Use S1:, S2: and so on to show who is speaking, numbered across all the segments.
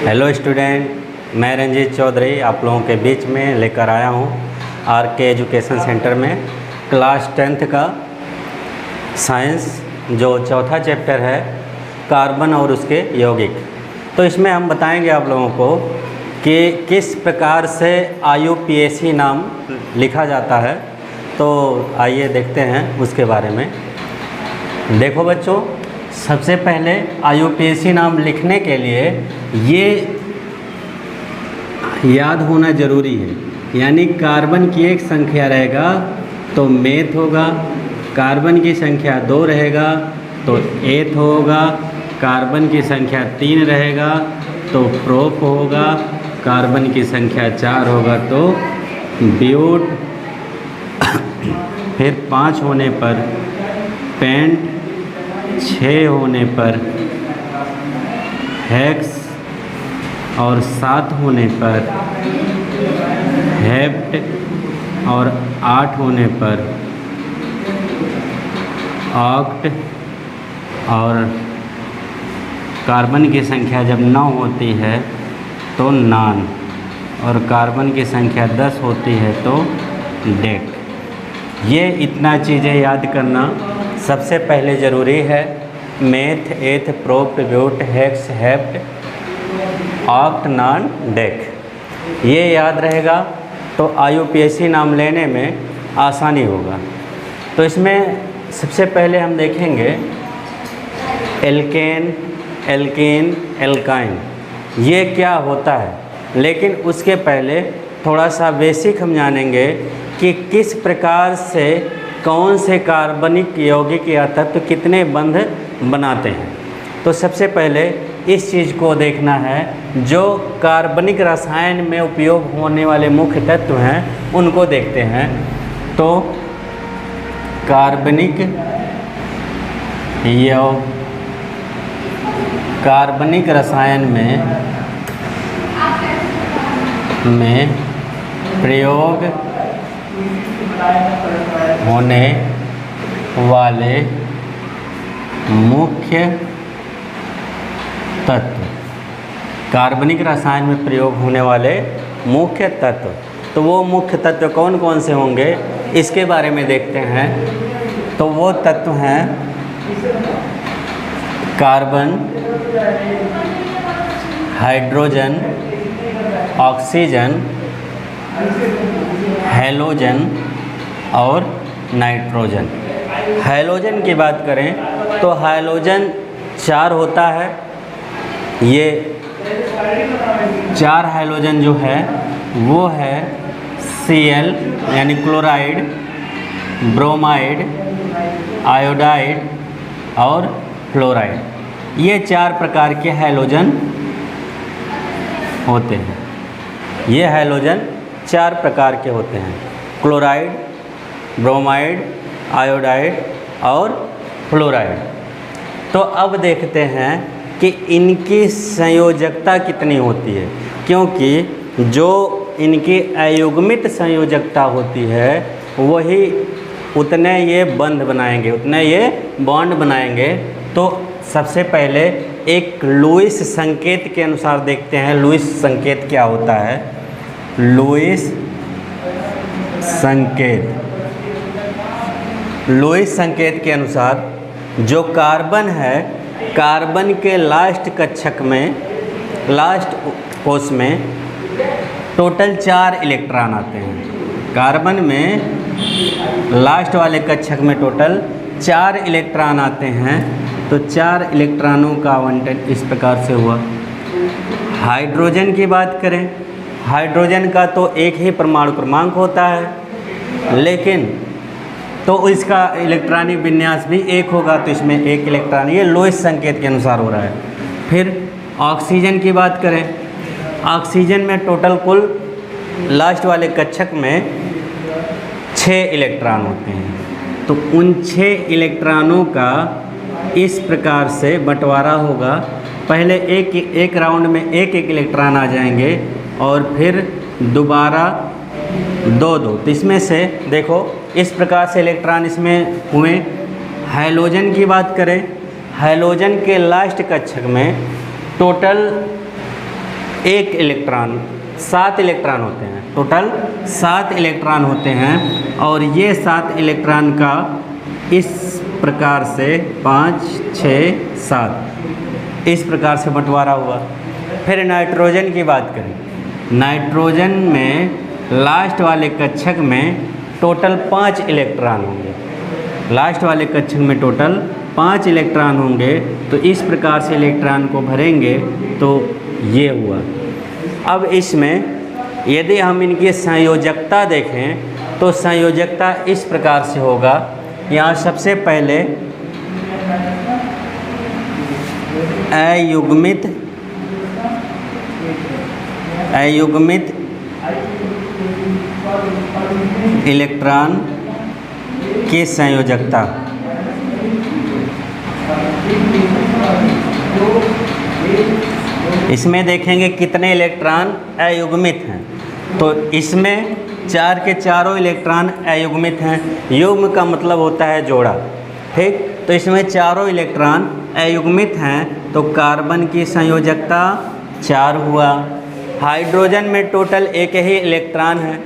S1: Hello student, मैं रंजीत चौधरी आप लोगों के बीच में लेकर आया हूँ आर.के. एजुकेशन सेंटर में क्लास 10th का साइंस जो चौथा चैप्टर है कार्बन और उसके यौगिक। तो इसमें हम बताएंगे आप लोगों को कि किस प्रकार से IUPAC नाम लिखा जाता है। तो आइए देखते हैं उसके बारे में। देखो बच्चों, सबसे पहले IUPAC नाम लिखने के लिए ये याद होना ज़रूरी है, यानी कार्बन की एक संख्या रहेगा तो मेथ होगा, कार्बन की संख्या 2 रहेगा तो एथ होगा, कार्बन की संख्या 3 रहेगा तो प्रोप होगा, कार्बन की संख्या 4 होगा तो ब्यूट, फिर 5 होने पर पेंट, 6 होने पर हेक्स और 7 होने पर हेप्ट और 8 होने पर ऑक्ट, और कार्बन की संख्या जब 9 होती है तो नान, और कार्बन की संख्या 10 होती है तो डेक। ये इतना चीज़ें याद करना सबसे पहले ज़रूरी है। Meth, eth, prop, but, hex, hept, oct, non, dec, ये याद रहेगा तो IUPAC नाम लेने में आसानी होगा। तो इसमें सबसे पहले हम देखेंगे एल्केन, एल्कीन, एल्काइन, ये क्या होता है। लेकिन उसके पहले थोड़ा सा बेसिक हम जानेंगे कि किस प्रकार से कौन से कार्बनिक यौगिक या तत्व कितने बंध बनाते हैं। तो सबसे पहले इस चीज़ को देखना है, जो कार्बनिक रसायन में उपयोग होने वाले मुख्य तत्व हैं उनको देखते हैं। तो कार्बनिक रसायन में प्रयोग होने वाले मुख्य तत्व, कार्बनिक रसायन में प्रयोग होने वाले मुख्य तत्व। तो वो मुख्य तत्व कौन कौन से होंगे इसके बारे में देखते हैं। तो वो तत्व हैं कार्बन, हाइड्रोजन, ऑक्सीजन, हैलोजन और नाइट्रोजन। हैलोजन की बात करें तो हैलोजन 4 होता है। ये 4 हैलोजन जो है वो है Cl यानी क्लोराइड, ब्रोमाइड, आयोडाइड और फ्लोराइड। ये 4 प्रकार के हैलोजन होते हैं। ये हैलोजन 4 प्रकार के होते हैं, क्लोराइड, ब्रोमाइड, आयोडाइड और फ्लोराइड। तो अब देखते हैं कि इनकी संयोजकता कितनी होती है, क्योंकि जो इनकी अयुग्मित संयोजकता होती है वही उतने ये बंध बनाएंगे, उतने ये बॉन्ड बनाएंगे। तो सबसे पहले एक लुईस संकेत के अनुसार देखते हैं। लुईस संकेत क्या होता है? लुईस संकेत के अनुसार जो कार्बन है, कार्बन के लास्ट कक्षक में, लास्ट कोष में टोटल 4 इलेक्ट्रॉन आते हैं। कार्बन में लास्ट वाले कक्षक में टोटल 4 इलेक्ट्रॉन आते हैं। तो 4 इलेक्ट्रॉनों का आवंटन इस प्रकार से हुआ। हाइड्रोजन की बात करें, हाइड्रोजन का तो एक ही परमाणु क्रमांक होता है, लेकिन तो इसका इलेक्ट्रॉनिक विन्यास भी 1 होगा, तो इसमें 1 इलेक्ट्रॉन, ये लुईस संकेत के अनुसार हो रहा है। फिर ऑक्सीजन की बात करें, ऑक्सीजन में टोटल कुल लास्ट वाले कक्षक में 6 इलेक्ट्रॉन होते हैं। तो उन 6 इलेक्ट्रॉनों का इस प्रकार से बंटवारा होगा। पहले एक राउंड में एक इलेक्ट्रॉन आ जाएंगे और फिर दोबारा 2 तो इसमें से देखो इस प्रकार से इलेक्ट्रॉन इसमें हुए। हैलोजन की बात करें, हैलोजन के लास्ट कक्षक में टोटल 1 इलेक्ट्रॉन, 7 इलेक्ट्रॉन होते हैं, टोटल 7 इलेक्ट्रॉन होते हैं। और ये 7 इलेक्ट्रॉन का इस प्रकार से 5, 6, 7 इस प्रकार से बंटवारा हुआ। फिर नाइट्रोजन की बात करें, नाइट्रोजन में लास्ट वाले कक्षक में टोटल 5 इलेक्ट्रॉन होंगे, लास्ट वाले कक्षक में टोटल 5 इलेक्ट्रॉन होंगे। तो इस प्रकार से इलेक्ट्रॉन को भरेंगे तो ये हुआ। अब इसमें यदि हम इनकी संयोजकता देखें तो संयोजकता इस प्रकार से होगा। यहाँ सबसे पहले अयुग्मित इलेक्ट्रॉन की संयोजकता, इसमें देखेंगे कितने इलेक्ट्रॉन अयुग्मित हैं। तो इसमें 4 के चारों इलेक्ट्रॉन अयुग्मित हैं। युग्म का मतलब होता है जोड़ा, ठीक। तो इसमें चारों इलेक्ट्रॉन अयुग्मित हैं, तो कार्बन की संयोजकता 4 हुआ। हाइड्रोजन में टोटल 1 ही इलेक्ट्रॉन है,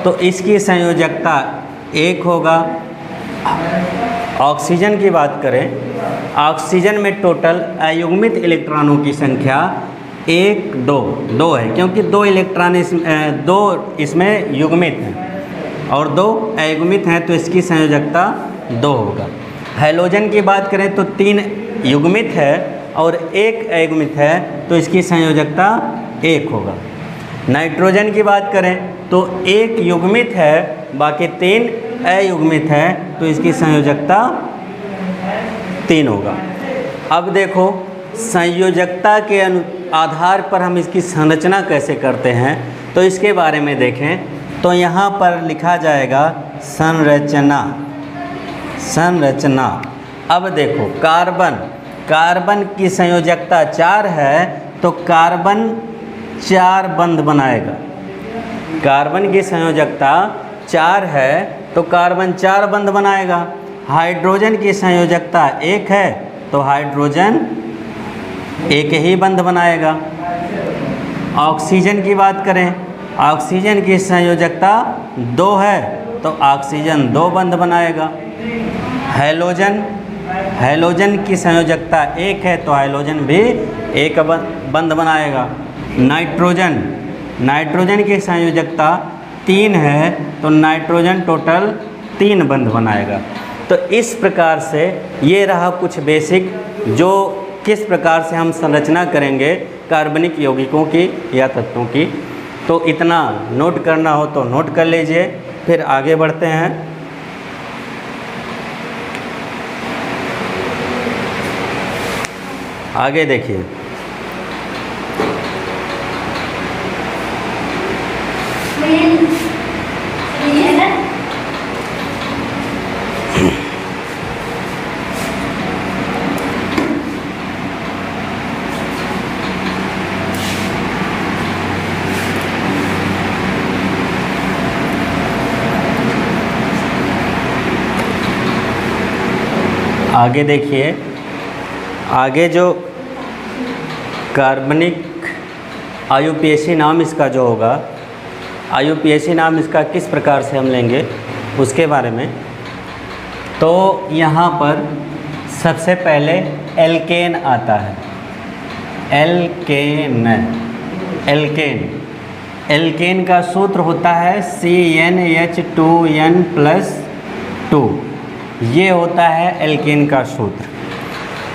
S1: तो इसकी संयोजकता 1 होगा। ऑक्सीजन की बात करें, ऑक्सीजन में टोटल अयुग्मित इलेक्ट्रॉनों की संख्या 1, 2 है, क्योंकि 2 इलेक्ट्रॉन इसमें युग्मित हैं और 2 अयुग्मित हैं, तो इसकी संयोजकता 2 होगा। हैलोजन की बात करें तो 3 युग्मित है और 1 अयुग्मित है, तो इसकी संयोजकता 1 होगा। नाइट्रोजन की बात करें तो 1 युग्मित है, बाकी 3 अयुग्मित है, तो इसकी संयोजकता 3 होगा। अब देखो संयोजकता के आधार पर हम इसकी संरचना कैसे करते हैं, तो इसके बारे में देखें। तो यहाँ पर लिखा जाएगा संरचना। अब देखो कार्बन की संयोजकता 4 है, तो कार्बन 4 बंध बनाएगा। कार्बन की संयोजकता 4 है, तो कार्बन 4 बंध बनाएगा। हाइड्रोजन की संयोजकता 1 है, तो हाइड्रोजन 1 ही बंध बनाएगा। ऑक्सीजन की बात करें, ऑक्सीजन की संयोजकता 2 है, तो ऑक्सीजन 2 बंध बनाएगा। हैलोजन की संयोजकता 1 है, तो हैलोजन भी 1 बंध बनाएगा। नाइट्रोजन की संयोजकता 3 है, तो नाइट्रोजन टोटल 3 बंध बनाएगा। तो इस प्रकार से ये रहा कुछ बेसिक, जो किस प्रकार से हम संरचना करेंगे कार्बनिक यौगिकों की या तत्वों की। तो इतना नोट करना हो तो नोट कर लीजिए, फिर आगे बढ़ते हैं। आगे देखिए, आगे देखिए, आगे जो कार्बनिक IUPAC नाम इसका जो होगा, IUPAC नाम इसका किस प्रकार से हम लेंगे उसके बारे में। तो यहाँ पर सबसे पहले एल्केन आता है। एल्केन का सूत्र होता है CnH2n+2, ये होता है एल्केन का सूत्र।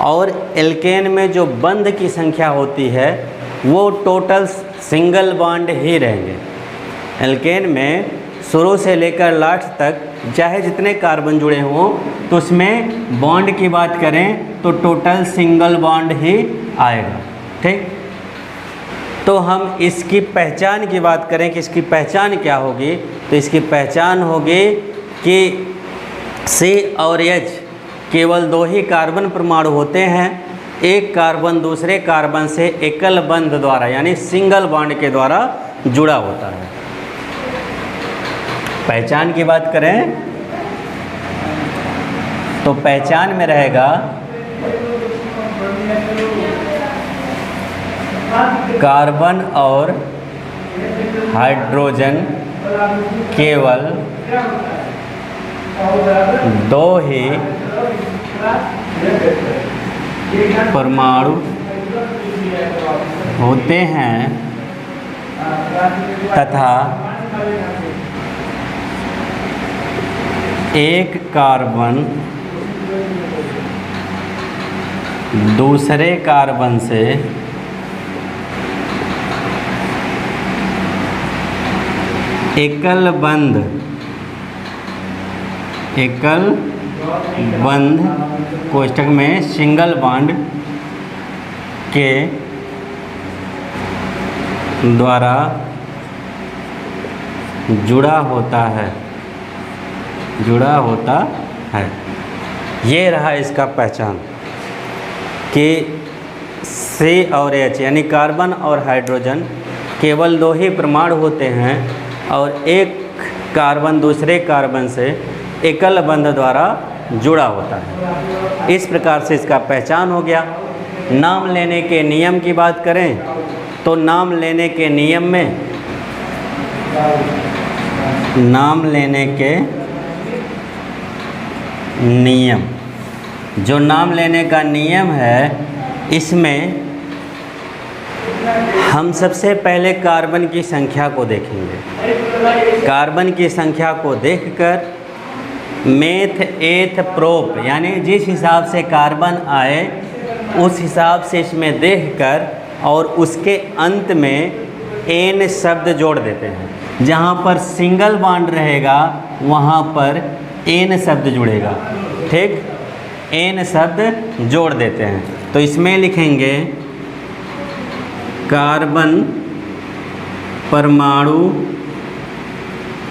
S1: और एल्केन में जो बंध की संख्या होती है वो टोटल सिंगल बॉन्ड ही रहेंगे। एल्केन में शुरू से लेकर लास्ट तक चाहे जितने कार्बन जुड़े हों, तो उसमें बॉन्ड की बात करें तो टोटल सिंगल बॉन्ड ही आएगा, ठीक। तो हम इसकी पहचान की बात करें कि इसकी पहचान क्या होगी, तो इसकी पहचान होगी कि C और H केवल 2 ही कार्बन परमाणु होते हैं। एक कार्बन दूसरे कार्बन से एकल बंध द्वारा यानी सिंगल बॉन्ड के द्वारा जुड़ा होता है। पहचान की बात करें तो पहचान में रहेगा कार्बन और हाइड्रोजन केवल दो ही परमाणु होते हैं तथा एक कार्बन दूसरे कार्बन से एकल बंध कोष्ठक में सिंगल बॉन्ड के द्वारा जुड़ा होता है। ये रहा इसका पहचान कि C और H यानी कार्बन और हाइड्रोजन केवल दो ही परमाणु होते हैं और एक कार्बन दूसरे कार्बन से एकल बंध द्वारा जुड़ा होता है। इस प्रकार से इसका पहचान हो गया। नाम लेने के नियम की बात करें तो नाम लेने के नियम में जो नाम लेने का नियम है इसमें हम सबसे पहले कार्बन की संख्या को देखेंगे। कार्बन की संख्या को देखकर मेथ एथ प्रोप यानी जिस हिसाब से कार्बन आए उस हिसाब से इसमें देखकर और उसके अंत में एन शब्द जोड़ देते हैं। जहाँ पर सिंगल बॉन्ड रहेगा वहाँ पर एन शब्द जुड़ेगा। ठीक, एन शब्द जोड़ देते हैं। तो इसमें लिखेंगे कार्बन परमाणु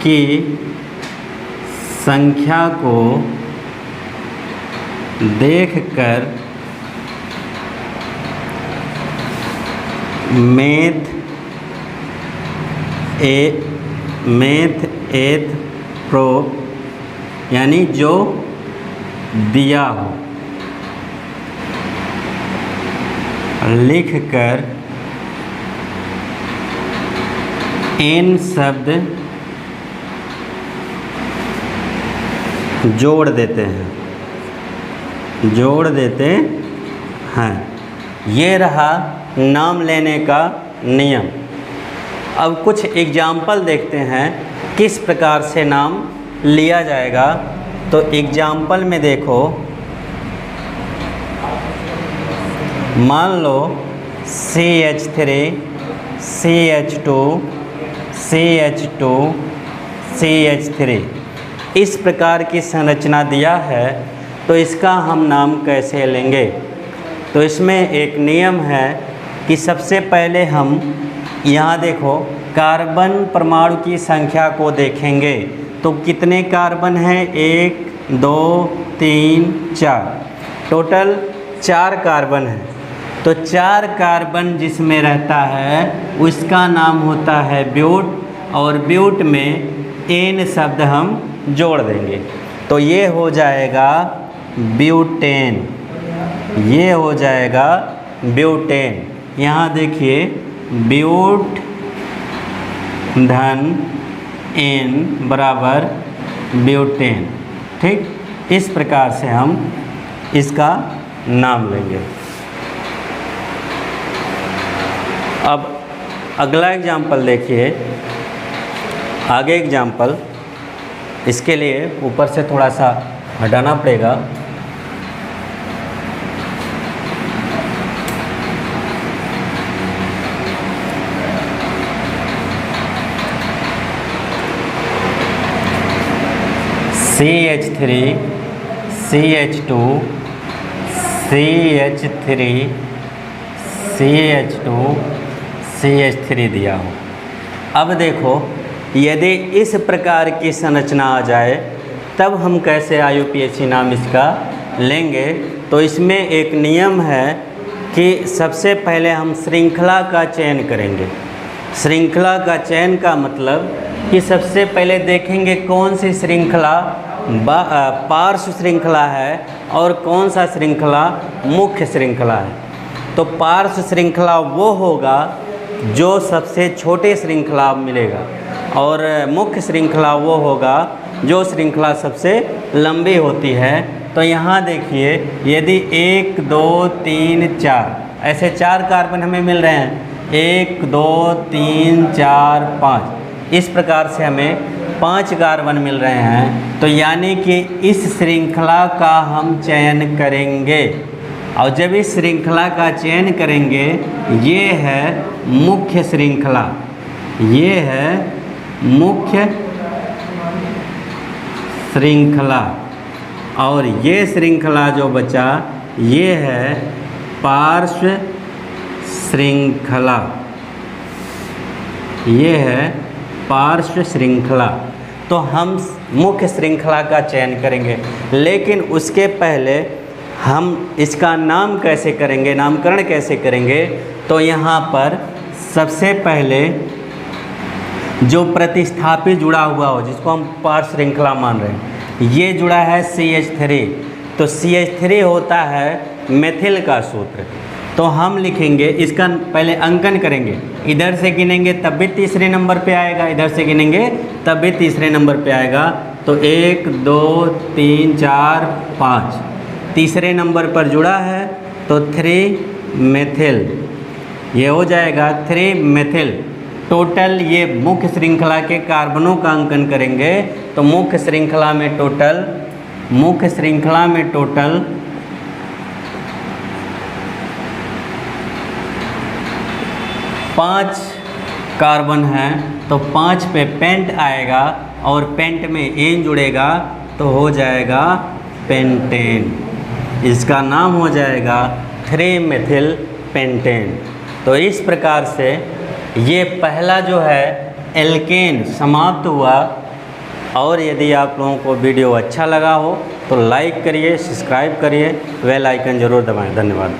S1: की संख्या को देखकर मेथ एथ प्रोप यानी जो दिया हो लिखकर एन शब्द जोड़ देते हैं। ये रहा नाम लेने का नियम। अब कुछ एग्जाम्पल देखते हैं किस प्रकार से नाम लिया जाएगा। तो एग्जाम्पल में देखो, मान लो CH3 CH2 CH2 CH3 इस प्रकार की संरचना दिया है, तो इसका हम नाम कैसे लेंगे। तो इसमें एक नियम है कि सबसे पहले हम यहाँ देखो कार्बन परमाणु की संख्या को देखेंगे। तो कितने कार्बन हैं, 1 2 3 4, टोटल 4 कार्बन है। तो 4 कार्बन जिसमें रहता है उसका नाम होता है ब्यूट, और ब्यूट में एन शब्द हम जोड़ देंगे। तो ये हो जाएगा ब्यूटेन, ये हो जाएगा ब्यूटेन। यहाँ देखिए ब्यूट धन एन बराबर ब्यूटेन। ठीक, इस प्रकार से हम इसका नाम लेंगे। अब अगला एग्जाम्पल देखिए, आगे एग्जाम्पल, इसके लिए ऊपर से थोड़ा सा हटाना पड़ेगा। CH3 CH2 CH3 CH2 CH3 दिया हो। अब देखो यदि इस प्रकार की संरचना आ जाए तब हम कैसे IUPAC नाम इसका लेंगे। तो इसमें एक नियम है कि सबसे पहले हम श्रृंखला का चयन करेंगे। श्रृंखला का चयन का मतलब कि सबसे पहले देखेंगे कौन सी श्रृंखला पार्श्व श्रृंखला है और कौन सा श्रृंखला मुख्य श्रृंखला है। तो पार्श्व श्रृंखला वो होगा जो सबसे छोटे श्रृंखला मिलेगा और मुख्य श्रृंखला वो होगा जो श्रृंखला सबसे लंबी होती है। तो यहाँ देखिए, यदि 1 2 3 4 ऐसे 4 कार्बन हमें मिल रहे हैं, 1 2 3 4 5, इस प्रकार से हमें 5 कार्बन मिल रहे हैं। तो यानी कि इस श्रृंखला का हम चयन करेंगे और जब इस श्रृंखला का चयन करेंगे, ये है मुख्य श्रृंखला, ये है मुख्य श्रृंखला और ये श्रृंखला जो बचा ये है पार्श्व श्रृंखला, ये है पार्श्व श्रृंखला। तो हम मुख्य श्रृंखला का चयन करेंगे, लेकिन उसके पहले हम इसका नाम कैसे करेंगे, नामकरण कैसे करेंगे। तो यहाँ पर सबसे पहले जो प्रतिस्थापी जुड़ा हुआ हो, जिसको हम पार्श्व श्रृंखला मान रहे हैं, ये जुड़ा है CH3। तो CH3 होता है मेथिल का सूत्र। तो हम लिखेंगे, इसका पहले अंकन करेंगे, इधर से गिनेंगे तब भी तीसरे नंबर पे आएगा, इधर से गिनेंगे तब भी तीसरे नंबर पे आएगा। तो 1 2 3 4 5 तीसरे नंबर पर जुड़ा है, तो 3 मेथिल, ये हो जाएगा 3 मेथिल। टोटल ये मुख्य श्रृंखला के कार्बनों का अंकन करेंगे। तो मुख्य श्रृंखला में टोटल 5 कार्बन हैं। तो 5 पे पेंट आएगा और पेंट में एन जुड़ेगा तो हो जाएगा पेंटेन। इसका नाम हो जाएगा 3 मेथिल पेंटेन। तो इस प्रकार से ये पहला जो है एल्केन समाप्त हुआ। और यदि आप लोगों को वीडियो अच्छा लगा हो तो लाइक करिए, सब्सक्राइब करिए, बेल आइकन ज़रूर दबाएं। धन्यवाद।